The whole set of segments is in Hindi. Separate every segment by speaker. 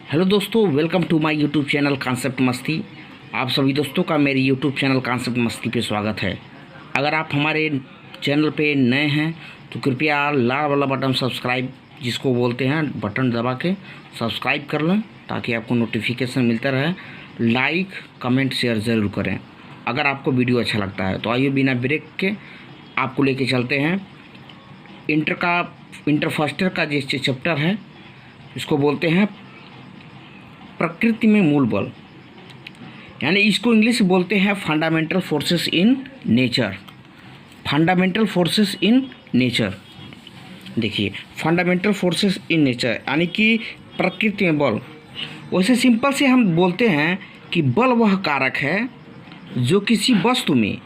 Speaker 1: हेलो दोस्तों, welcome to my YouTube channel concept मस्ती। आप सभी दोस्तों का मेरे यूट्यूब चैनल कॉन्सेप्ट मस्ती पे स्वागत है। अगर आप हमारे चैनल पे नए हैं तो कृपया लाल वाला बटन सब्सक्राइब जिसको बोलते हैं बटन दबा के सब्सक्राइब कर लें ताकि आपको नोटिफिकेशन मिलता रहे। लाइक कमेंट शेयर ज़रूर करें अगर आपको वीडियो अच्छा लगता है। तो आइए बिना ब्रेक के आपको लेके चलते हैं इंटर फर्स्ट का जो चैप्टर है इसको बोलते हैं प्रकृति में मूल बल, यानी इसको इंग्लिश में बोलते हैं fundamental forces in nature. Fundamental forces in nature, देखिए फंडामेंटल फोर्सेस इन नेचर यानी कि प्रकृति में बल। वैसे सिंपल से हम बोलते हैं कि बल वह कारक है जो किसी वस्तु में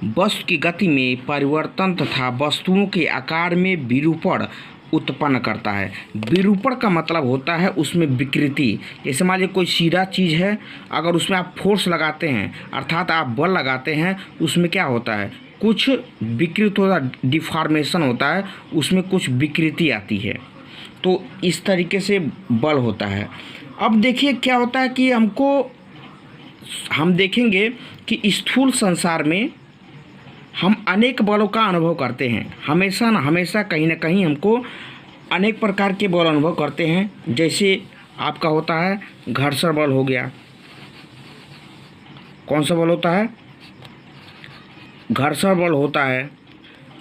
Speaker 1: वस्तु की गति में परिवर्तन तथा वस्तुओं के आकार में विरूपण उत्पन्न करता है। विरूपण का मतलब होता है उसमें विकृति। जैसे मान लीजिए कोई सीधा चीज़ है, अगर उसमें आप फोर्स लगाते हैं अर्थात आप बल लगाते हैं, उसमें क्या होता है, कुछ विकृत होता है, डिफॉर्मेशन होता है, उसमें कुछ विकृति आती है। तो इस तरीके से बल होता है। अब देखिए क्या होता है कि हम देखेंगे कि स्थूल संसार में हम अनेक बलों का अनुभव करते हैं। हमेशा न हमेशा कहीं ना कहीं हमको अनेक प्रकार के बल अनुभव करते हैं। जैसे आपका होता है घर्षण बल हो गया। कौन सा बल होता है? घर्षण बल होता है।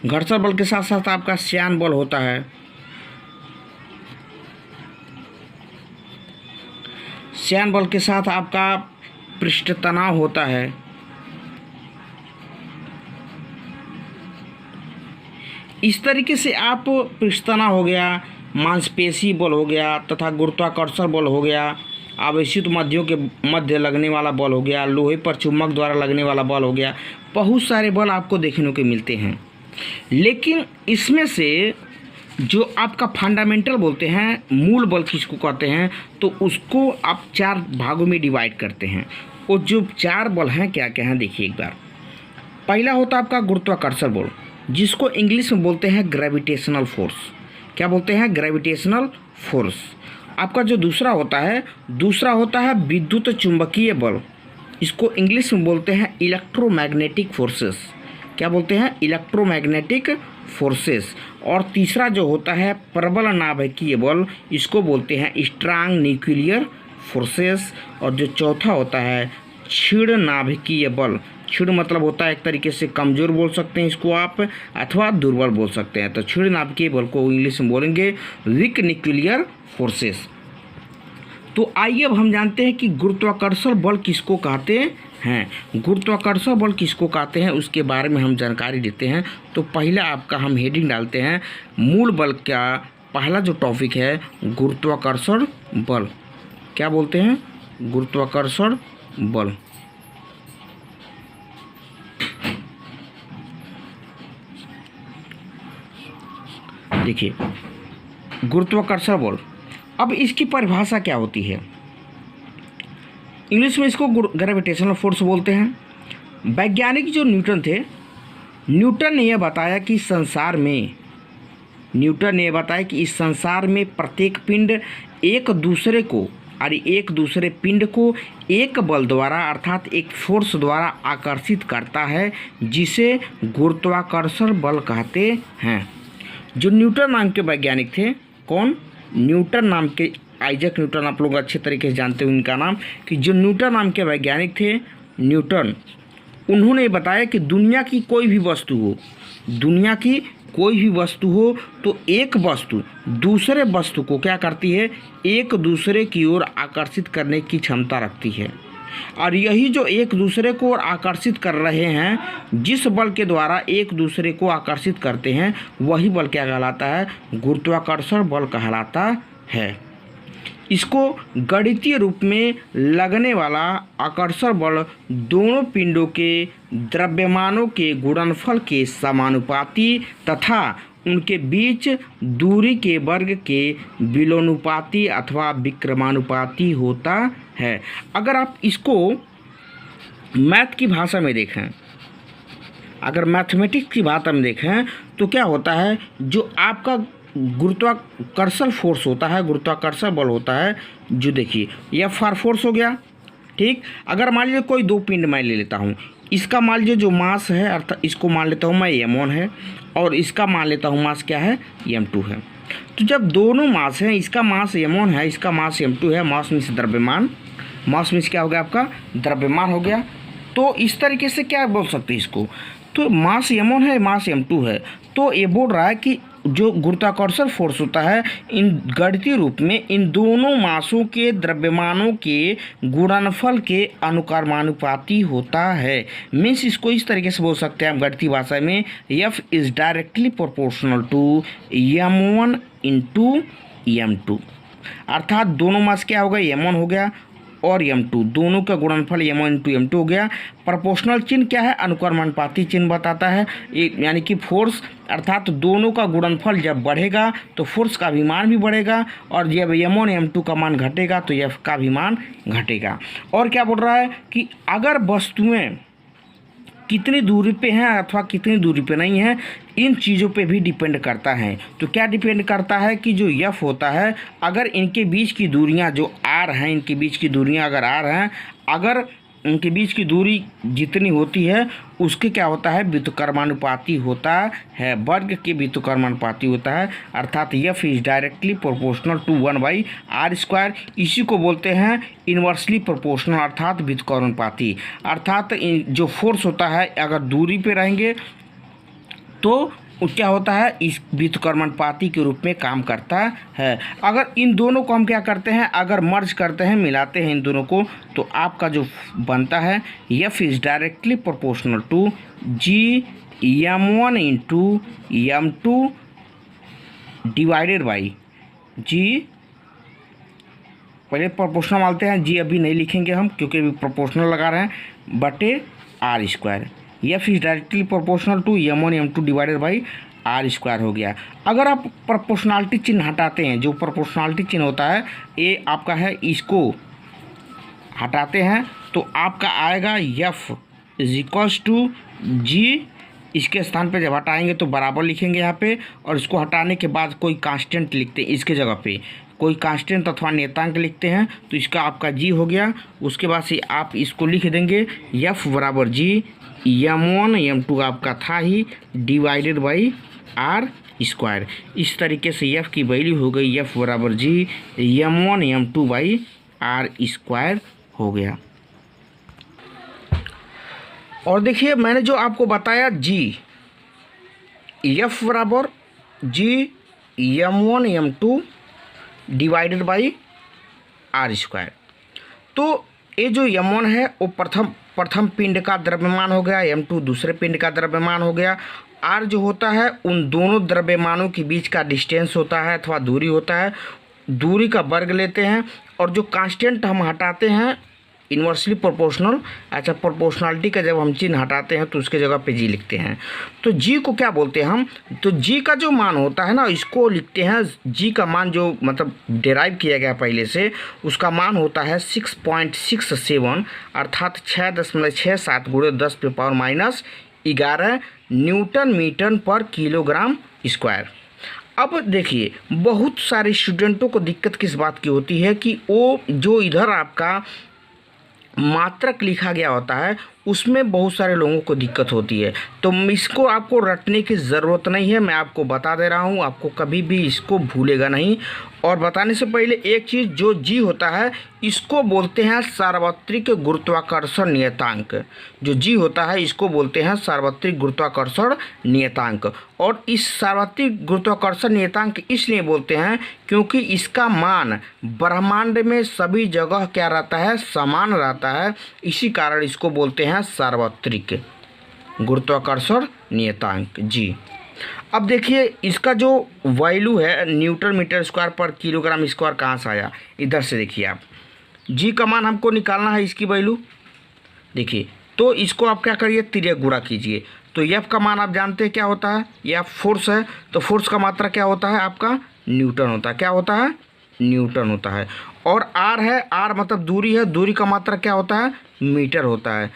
Speaker 1: घर्षण बल के साथ साथ आपका श्यान बल होता है। श्यान बल के साथ आपका पृष्ठ तनाव होता है। इस तरीके से आप पृष्ठतना हो गया, मांसपेशी बल हो गया तथा गुरुत्वाकर्षण बल हो गया, आवेशित मध्यों के मध्य लगने वाला बल हो गया, लोहे पर चुंबक द्वारा लगने वाला बल हो गया। बहुत सारे बल आपको देखने को मिलते हैं। लेकिन इसमें से जो आपका फंडामेंटल बोलते हैं, मूल बल किसको कहते हैं, तो उसको आप चार भागों में डिवाइड करते हैं। वो जो चार बल हैं क्या क्या हैं देखिए एक बार। पहला होता है आपका गुरुत्वाकर्षण बल, जिसको इंग्लिश में बोलते हैं ग्रेविटेशनल फोर्स। क्या बोलते हैं? Gravitational force. आपका जो दूसरा होता है विद्युत चुंबकीय बल। इसको इंग्लिश में बोलते हैं इलेक्ट्रोमैग्नेटिक फोर्सेस। क्या बोलते हैं? Electromagnetic forces. और तीसरा जो होता है प्रबल नाभिकीय बल, इसको बोलते हैं स्ट्रांग न्यूक्लियर फोर्सेस। और जो चौथा होता है क्षीण नाभिकीय बल। क्षीण मतलब होता है एक तरीके से कमज़ोर बोल सकते हैं इसको आप, अथवा दुर्बल बोल सकते हैं। तो क्षीण नाभिकीय बल को इंग्लिश में बोलेंगे वीक न्यूक्लियर फोर्सेस। तो आइए अब हम जानते हैं कि गुरुत्वाकर्षण बल किसको कहते हैं। गुरुत्वाकर्षण बल किसको कहते हैं उसके बारे में हम जानकारी देते हैं। तो पहला आपका हम हेडिंग डालते हैं मूल बल का। पहला जो टॉपिक है गुरुत्वाकर्षण बल। क्या बोलते हैं? गुरुत्वाकर्षण बल। देखिए गुरुत्वाकर्षण बल, अब इसकी परिभाषा क्या होती है? इंग्लिश में इसको ग्रेविटेशनल फोर्स बोलते हैं। वैज्ञानिक जो न्यूटन थे, न्यूटन ने यह बताया कि इस संसार में प्रत्येक पिंड एक दूसरे पिंड को एक बल द्वारा अर्थात एक फोर्स द्वारा आकर्षित करता है, जिसे गुरुत्वाकर्षण बल कहते हैं। जो न्यूटन नाम के वैज्ञानिक थे, कौन? न्यूटन नाम के, आइजैक न्यूटन, आप लोग अच्छे तरीके से जानते हो इनका नाम, कि जो न्यूटन नाम के वैज्ञानिक थे न्यूटन, उन्होंने बताया कि दुनिया की कोई भी वस्तु हो तो एक वस्तु दूसरे वस्तु को क्या करती है, एक दूसरे की ओर आकर्षित करने की क्षमता रखती है। और यही जो एक दूसरे को आकर्षित कर रहे हैं, जिस बल के द्वारा एक दूसरे को आकर्षित करते हैं, वही बल क्या कहलाता है? गुरुत्वाकर्षण बल कहलाता है। इसको गणितीय रूप में लगने वाला आकर्षण बल दोनों पिंडों के द्रव्यमानों के गुणनफल के समानुपाती तथा उनके बीच दूरी के वर्ग के विलोमानुपाती अथवा विक्रमानुपाती होता है। अगर आप इसको मैथ की भाषा में देखें, अगर मैथमेटिक्स की भाषा में देखें तो क्या होता है, जो आपका गुरुत्वाकर्षण फोर्स होता है, गुरुत्वाकर्षण बल होता है, जो देखिए F फॉर फोर्स हो गया, ठीक। अगर मान लीजिए कोई दो पिंड मैं ले लेता हूँ, इसका मान लीजिए जो मास है अर्थात इसको मान लेता हूँ मैं m1 है, और इसका मान लेता हूँ मास क्या है, m2 है। तो जब दोनों मास हैं, इसका मास m1 है, इसका मास m2 है, मास मीन्स द्रव्यमान, मास मीन्स क्या हो गया आपका, द्रव्यमान हो गया। तो इस तरीके से क्या बोल सकते हैं इसको, तो मास m1 है, मास m2 है, तो ये बोल रहा है कि जो गुरुत्वाकर्षण फोर्स होता है इन गणितीय रूप में इन दोनों मासों के द्रव्यमानों के गुणनफल के अनुक्रमानुपाती होता है। मीन्स इसको इस तरीके से बोल सकते हैं आप गणितीय भाषा में, F is directly proportional to m1 into m2, अर्थात दोनों मास क्या हो गया, m1 हो गया और m2, दोनों का गुणनफल m1 इंटू m2 हो गया। प्रोपोर्शनल चिन्ह क्या है, अनुक्रमानुपाती चिन्ह बताता है, यानी कि फोर्स अर्थात दोनों का गुणनफल जब बढ़ेगा तो फोर्स का भी मान भी बढ़ेगा, और जब m1 m2 का मान घटेगा तो F का भी मान घटेगा। और क्या बोल रहा है कि अगर वस्तुएं कितनी दूरी पे हैं अथवा कितनी दूरी पे नहीं है, इन चीज़ों पे भी डिपेंड करता है। तो क्या डिपेंड करता है कि जो F होता है, अगर इनके बीच की दूरियां जो R हैं, इनके बीच की दूरियां अगर R हैं, अगर इनके बीच की दूरी जितनी होती है उसके क्या होता है, व्युत्क्रमानुपाती होता है, वर्ग के व्युत्क्रमानुपाती होता है, अर्थात F is directly proportional to 1/r²। इसी को बोलते हैं इन्वर्सली प्रोपोर्शनल अर्थात व्युत्क्रमानुपाती। अर्थात जो फोर्स होता है अगर दूरी पे रहेंगे तो क्या होता है, इस व्युत्क्रमानुपाती के रूप में काम करता है। अगर इन दोनों को हम क्या करते हैं, अगर मर्ज करते हैं, मिलाते हैं इन दोनों को, तो आपका जो बनता है F is directly proportional to m1 into m2 divided by G, पहले प्रोपोर्शनल मानते हैं, G अभी नहीं लिखेंगे हम क्योंकि अभी प्रोपोर्शनल लगा रहे हैं, बटे r²। F is directly proportional to m1 m2 divided by r² हो गया। अगर आप प्रोपोर्शनलिटी चिन्ह हटाते हैं, जो प्रोपोर्शनलिटी चिन्ह होता है ये आपका है, इसको हटाते हैं तो आपका आएगा F is equals to G, इसके स्थान पे जब हटाएंगे तो बराबर लिखेंगे यहाँ पे, और इसको हटाने के बाद कोई कांस्टेंट लिखते हैं, इसके जगह पे कोई कांस्टेंट अथवा नियतांक लिखते हैं, तो इसका आपका G हो गया। उसके बाद से आप इसको लिख देंगे F बराबर G m1 m2 आपका था ही डिवाइडेड बाई r²। इस तरीके से F की वैल्यू हो गई F बराबर G m1 m2 by r² हो गया। और देखिए मैंने जो आपको बताया G, F बराबर G m1 m2 divided by r²। तो ये जो m1 है वो प्रथम पिंड का द्रव्यमान हो गया, m2 दूसरे पिंड का द्रव्यमान हो गया, r जो होता है उन दोनों द्रव्यमानों के बीच का डिस्टेंस होता है अथवा दूरी होता है, दूरी का वर्ग लेते हैं, और जो कांस्टेंट हम हटाते हैं इन्वर्सली प्रोपोर्शनल, अच्छा प्रोपोर्शनलिटी का जब हम चिन्ह हटाते हैं तो उसके जगह पे G लिखते हैं। तो G को क्या बोलते हैं हम, तो G का जो मान होता है ना, इसको लिखते हैं, G का मान जो मतलब डेराइव किया गया पहले से, उसका मान होता है 6.67 अर्थात 6.67 गुणे 10⁻⁻11 न्यूटन मीटर पर किलोग्राम स्क्वायर। अब देखिए बहुत सारे स्टूडेंटों को दिक्कत किस बात की होती है कि वो जो इधर आपका मात्रक लिखा गया होता है उसमें बहुत सारे लोगों को दिक्कत होती है, तो इसको आपको रटने की ज़रूरत नहीं है, मैं आपको बता दे रहा हूँ, आपको कभी भी इसको भूलेगा नहीं। और बताने से पहले एक चीज़, जो G होता है इसको बोलते हैं सार्वत्रिक गुरुत्वाकर्षण नियतांक। जो G होता है इसको बोलते हैं सार्वत्रिक गुरुत्वाकर्षण नियतांक। और इस सार्वत्रिक गुरुत्वाकर्षण नियतांक इसलिए बोलते हैं क्योंकि इसका मान ब्रह्मांड में सभी जगह क्या रहता है, समान रहता है, इसी कारण इसको बोलते हैं सार्वत्रिक गुरुत्वाकर्षण नियतांक G। अब देखिए इसका जो वैल्यू है न्यूटन मीटर स्क्वायर पर किलोग्राम स्क्वायर कहाँ से आया, इधर से देखिए आप, G का मान हमको निकालना है, इसकी वैल्यू देखिए, तो इसको आप क्या करिए, तिर्यक गुणा कीजिए। तो F का मान आप जानते हैं क्या होता है, F फोर्स है, तो फोर्स का मात्रा क्या होता है आपका, न्यूटन होता है, क्या होता है, न्यूटन होता है। और R है, R मतलब दूरी है, दूरी का मात्रा क्या होता है, मीटर होता है।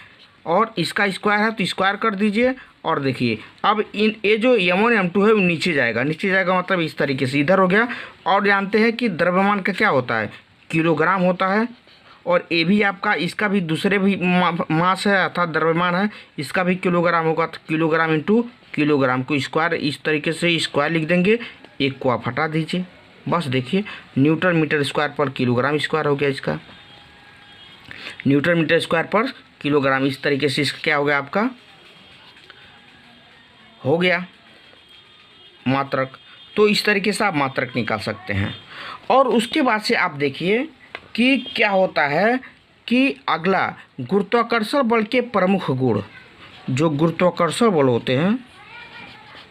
Speaker 1: और इसका स्क्वायर है तो स्क्वायर कर दीजिए, और देखिए अब ये जो M1 M2 है वो नीचे जाएगा, नीचे जाएगा मतलब इस तरीके से इधर हो गया। और जानते हैं कि द्रव्यमान का क्या होता है, किलोग्राम होता है। और ये भी आपका, इसका भी दूसरे भी मास है अर्थात द्रव्यमान है, इसका भी किलोग्राम होगा। तो किलोग्राम इंटू किलोग्राम को स्क्वायर इस तरीके से स्क्वायर लिख देंगे, एक को आप हटा दीजिए, बस देखिए न्यूटन मीटर स्क्वायर पर किलोग्राम स्क्वायर हो गया इसका, न्यूटन मीटर स्क्वायर पर किलोग्राम। इस तरीके से इसका क्या हो गया आपका, हो गया मात्रक। तो इस तरीके से आप मात्रक निकाल सकते हैं। और उसके बाद से आप देखिए कि क्या होता है कि अगला गुरुत्वाकर्षण बल के प्रमुख गुण, जो गुरुत्वाकर्षण बल होते हैं,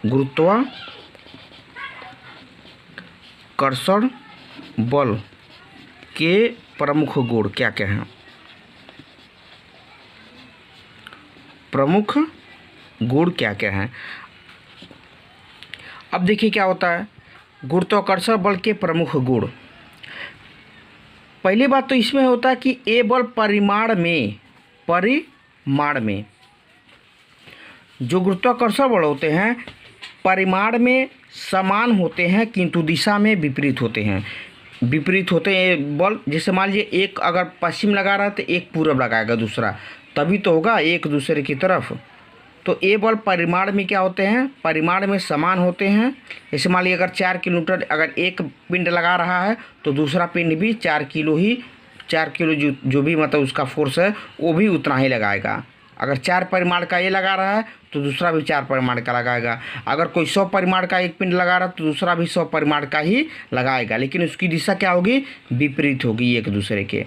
Speaker 1: गुरुत्वाकर्षण बल के प्रमुख गुण क्या क्या हैं, प्रमुख गुण क्या क्या हैं। अब देखिए क्या होता है गुरुत्वाकर्षण बल के प्रमुख गुण। पहली बात तो इसमें होता है कि ए बल परिमाण में जो गुरुत्वाकर्षण बल होते हैं परिमाण में समान होते हैं किंतु दिशा में विपरीत होते हैं। विपरीत होते हैं बल, जैसे मान लीजिए एक अगर पश्चिम लगा रहा है तो एक पूरब लगाएगा दूसरा, तभी तो होगा एक दूसरे की तरफ। तो ए बल परिमाण में क्या होते हैं, परिमाण में समान होते हैं। जैसे मान लीजिए अगर 4 किलोमीटर अगर एक पिंड लगा रहा है तो दूसरा पिंड भी 4 किलो जो भी मतलब उसका फोर्स है वो भी उतना ही लगाएगा। अगर 4 परिमाण का ये लगा रहा है तो दूसरा भी 4 परिमाण का लगाएगा। अगर कोई 100 परिमाण का एक पिंड लगा रहा है तो दूसरा भी 100 परिमाण का ही लगाएगा, लेकिन उसकी दिशा क्या होगी, विपरीत होगी एक दूसरे के।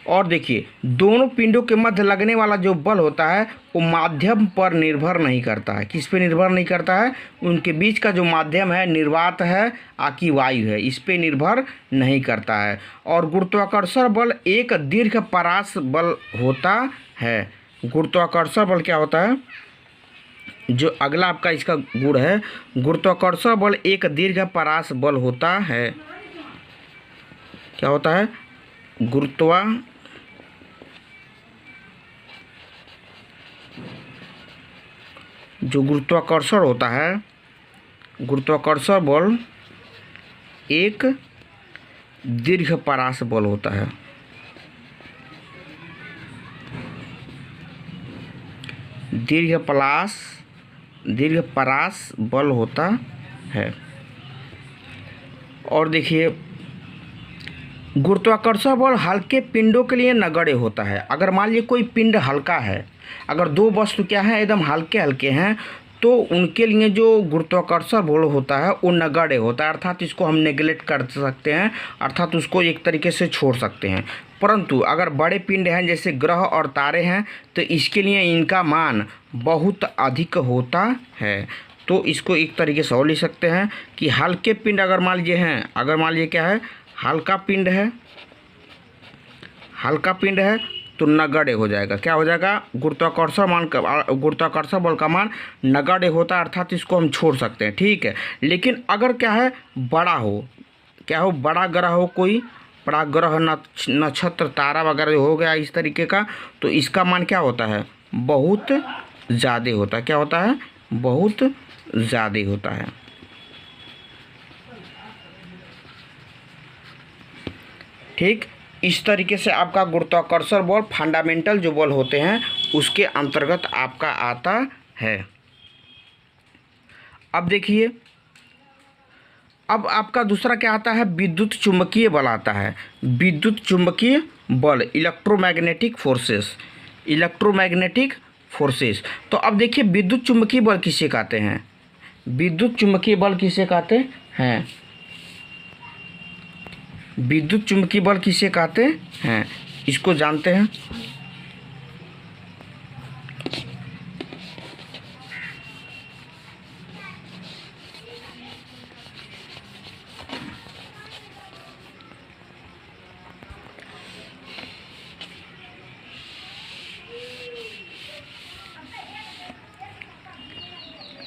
Speaker 1: और देखिए दोनों पिंडों के मध्य लगने वाला जो बल होता है वो माध्यम पर निर्भर नहीं करता है। किस पे निर्भर नहीं करता है, उनके बीच का जो माध्यम है निर्वात है आकि वायु है, इस पे निर्भर नहीं करता है। और गुरुत्वाकर्षण बल एक दीर्घ परास बल होता है। गुरुत्वाकर्षण बल क्या होता है, जो अगला आपका इसका गुण है, गुरुत्वाकर्षण बल एक दीर्घ परास बल होता है। क्या होता है, जो गुरुत्वाकर्षण होता है, गुरुत्वाकर्षण बल एक दीर्घ परास बल होता है। दीर्घ परास बल होता है। और देखिए गुरुत्वाकर्षण बल हल्के पिंडों के लिए नगण्य होता है। अगर मान लीजिए कोई पिंड हल्का है, अगर दो वस्तु क्या है एकदम हल्के हल्के हैं, तो उनके लिए जो गुरुत्वाकर्षण बल होता है वो नगण्य होता है, अर्थात इसको हम नेगलेक्ट कर सकते हैं, अर्थात उसको एक तरीके से छोड़ सकते हैं। परंतु अगर बड़े पिंड हैं जैसे ग्रह और तारे हैं तो इसके लिए इनका मान बहुत अधिक होता है। तो इसको एक तरीके से और लिख सकते हैं कि हल्के पिंड अगर मान लीजिए हैं, अगर मान लीजिए क्या है, हल्का पिंड है तो नगण्य हो जाएगा। क्या हो जाएगा, गुरुत्वाकर्षण बल का मान नगण्य होता है, अर्थात इसको हम छोड़ सकते हैं, ठीक है। लेकिन अगर क्या है, बड़ा हो, क्या हो, बड़ा ग्रह हो, कोई बड़ा ग्रह नक्षत्र तारा वगैरह हो गया इस तरीके का, तो इसका मान क्या होता है, बहुत ज़्यादा होता है। क्या होता है, बहुत ज़्यादा होता है। ठीक, इस तरीके से आपका गुरुत्वाकर्षण बल फंडामेंटल जो बल होते हैं उसके अंतर्गत आपका आता है। अब देखिए, अब आपका दूसरा क्या आता है, विद्युत चुंबकीय बल आता है। विद्युत चुंबकीय बल, इलेक्ट्रोमैग्नेटिक फोर्सेस। तो अब देखिए विद्युत चुंबकीय बल किसे कहते हैं, विद्युत चुंबकीय बल किसे कहते हैं, विद्युत चुंबकीय बल किसे कहते हैं, इसको जानते हैं।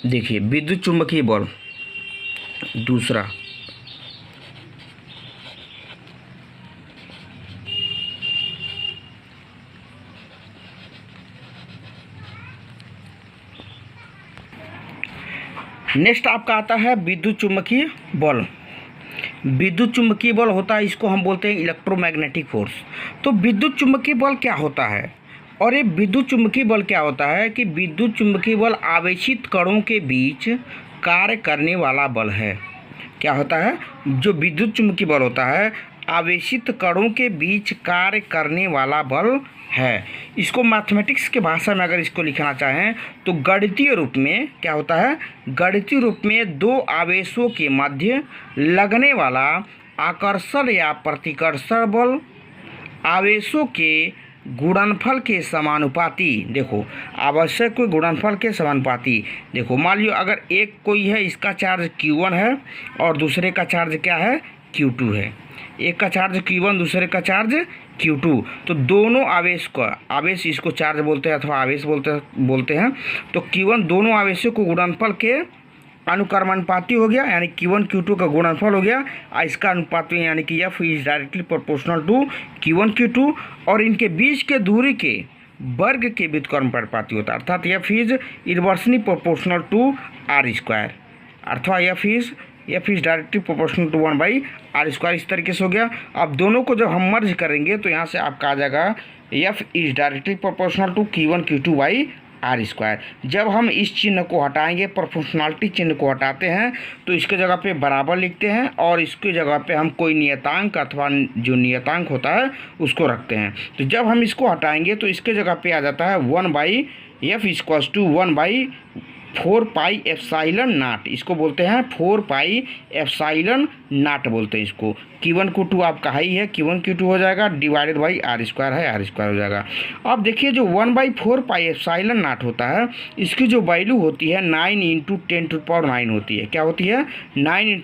Speaker 1: देखिए विद्युत चुंबकीय बल दूसरा, नेक्स्ट आपका आता है विद्युत चुम्बकीय बल। विद्युत चुम्बकीय बल होता है, इसको हम बोलते हैं इलेक्ट्रोमैग्नेटिक फोर्स। तो विद्युत चुम्बकीय बल क्या होता है, और ये विद्युत चुम्बकीय बल क्या होता है कि विद्युत चुम्बकीय बल आवेशित कणों के बीच कार्य करने वाला बल है। क्या होता है, जो विद्युत चुम्बकीय बल होता है आवेशित कणों के बीच कार्य करने वाला बल है। इसको मैथमेटिक्स के भाषा में अगर इसको लिखना चाहें तो गणितीय रूप में क्या होता है, गणितीय रूप में दो आवेशों के मध्य लगने वाला आकर्षण या प्रतिकर्षण बल आवेशों के गुणनफल के समानुपाती। देखो आवश्यक गुणनफल के समानुपाती। देखो मान लियो अगर एक कोई है, इसका चार्ज Q1 है और दूसरे का चार्ज क्या है, Q2 है। एक का चार्ज Q1 दूसरे का चार्ज Q2, तो दोनों आवेश का, आवेश इसको चार्ज बोलते हैं अथवा आवेश बोलते हैं। तो Q1 दोनों आवेशों को गुणनफल के अनुक्रमानुपाती हो गया, यानी Q1 Q2 का गुणनफल हो गया। इसका अनुपात यानी कि F is directly proportional to Q1 Q2, और इनके बीच के दूरी के वर्ग के व्युत्क्रमानुपाती होता है, अर्थात F is inversely proportional to R², अर्थवा F is directly proportional to 1/R²। इस तरीके से हो गया। अब दोनों को जब हम मर्ज करेंगे तो यहाँ से आपका आ जाएगा F is directly proportional to Q1 Q2/R²। जब हम इस चिन्ह को हटाएंगे, प्रोपोर्शनलिटी चिन्ह को हटाते हैं, तो इसके जगह पे बराबर लिखते हैं और इसकी जगह पे हम कोई नियतांक अथवा जो नियतांक होता है उसको रखते हैं। तो जब हम इसको हटाएंगे तो इसके जगह पे आ जाता है 1/F इक्वल्स टू 1/4πε0। इसको बोलते हैं 4πε0 बोलते हैं इसको। Q1 Q2 आपका हाई है, Q1 Q2 हो जाएगा, डिवाइडेड बाई R² है, R² हो जाएगा। अब देखिए जो 1/4πε0 होता है, इसकी जो वैल्यू होती है 9 × 10⁹ होती है। क्या होती है, 9 ×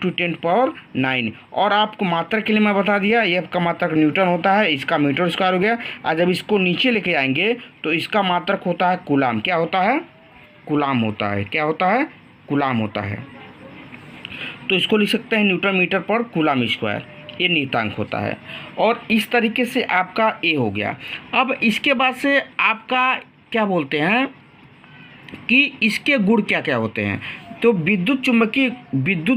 Speaker 1: 10⁹। और आपको मात्रक के लिए मैं बता दिया, F का मात्रक न्यूटन होता है, इसका मीटर स्क्वायर हो गया। और जब इसको नीचे लेके आएंगे तो इसका मात्रक होता है कूलाम। क्या होता है, कूलाम होता है। क्या होता है, कूलाम होता है। तो इसको लिख सकते हैं न्यूटन मीटर पर कूलाम स्क्वायर, ये नियतांक होता है। और इस तरीके से आपका ए हो गया। अब इसके बाद से आपका क्या बोलते हैं कि इसके गुण क्या क्या होते हैं। तो विद्युत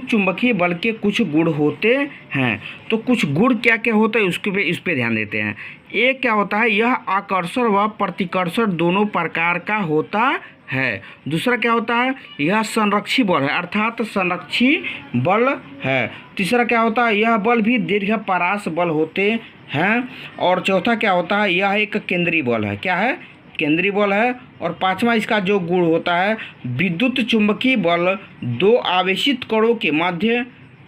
Speaker 1: चुम्बकीय बल के कुछ गुण होते हैं। तो कुछ गुण क्या क्या होता है इस पे ध्यान देते हैं। एक क्या होता है, यह आकर्षण व प्रतिकर्षण दोनों प्रकार का होता है। दूसरा क्या होता है, यह संरक्षी बल है, अर्थात संरक्षी बल है। तीसरा क्या होता है, यह बल भी दीर्घपरास बल होते हैं। और चौथा क्या होता है, यह एक केंद्रीय बल है। क्या है, केंद्रीय बल है। और पांचवा इसका जो गुण होता है, विद्युत चुम्बकीय बल दो आवेशित कणों के मध्य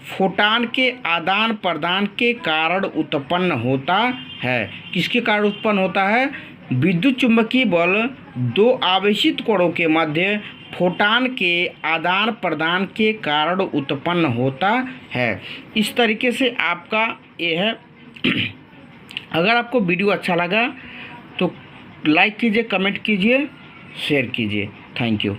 Speaker 1: फोटान के आदान प्रदान के कारण उत्पन्न होता है। किसके कारण उत्पन्न होता है, विद्युत चुम्बकीय बल दो आवेशित कणों के मध्य फोटान के आदान प्रदान के कारण उत्पन्न होता है। इस तरीके से आपका ये है। अगर आपको वीडियो अच्छा लगा तो लाइक कीजिए, कमेंट कीजिए, शेयर कीजिए। Thank you.